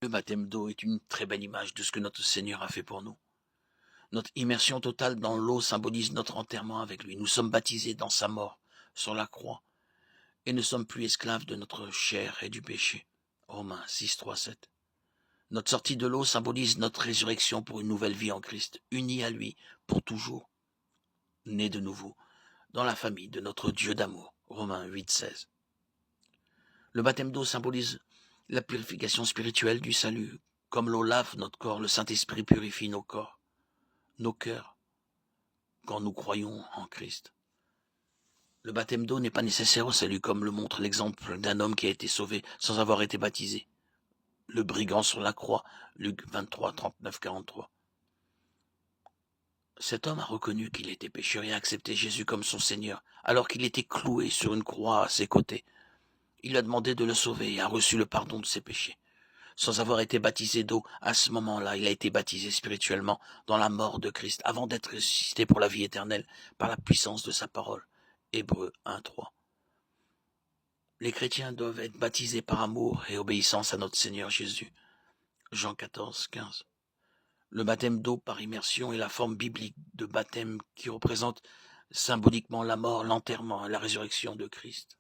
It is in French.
Le baptême d'eau est une très belle image de ce que notre Seigneur a fait pour nous. Notre immersion totale dans l'eau symbolise notre enterrement avec lui. Nous sommes baptisés dans sa mort sur la croix et ne sommes plus esclaves de notre chair et du péché. Romains 6, 3, 7. Notre sortie de l'eau symbolise notre résurrection pour une nouvelle vie en Christ, unis à lui pour toujours, nés de nouveau, dans la famille de notre Dieu d'amour. Romains 8, 16. Le baptême d'eau symbolise la purification spirituelle du salut. Comme l'eau lave notre corps, le Saint-Esprit purifie nos corps, nos cœurs, quand nous croyons en Christ. Le baptême d'eau n'est pas nécessaire au salut, comme le montre l'exemple d'un homme qui a été sauvé sans avoir été baptisé. Le brigand sur la croix, Luc 23, 39, 43. Cet homme a reconnu qu'il était pécheur et a accepté Jésus comme son Seigneur, alors qu'il était cloué sur une croix à ses côtés. Il a demandé de le sauver et a reçu le pardon de ses péchés. Sans avoir été baptisé d'eau, à ce moment-là, il a été baptisé spirituellement dans la mort de Christ, avant d'être ressuscité pour la vie éternelle, par la puissance de sa parole. Hébreux 1, 3. Les chrétiens doivent être baptisés par amour et obéissance à notre Seigneur Jésus. Jean 14, 15. Le baptême d'eau par immersion est la forme biblique de baptême qui représente symboliquement la mort, l'enterrement et la résurrection de Christ.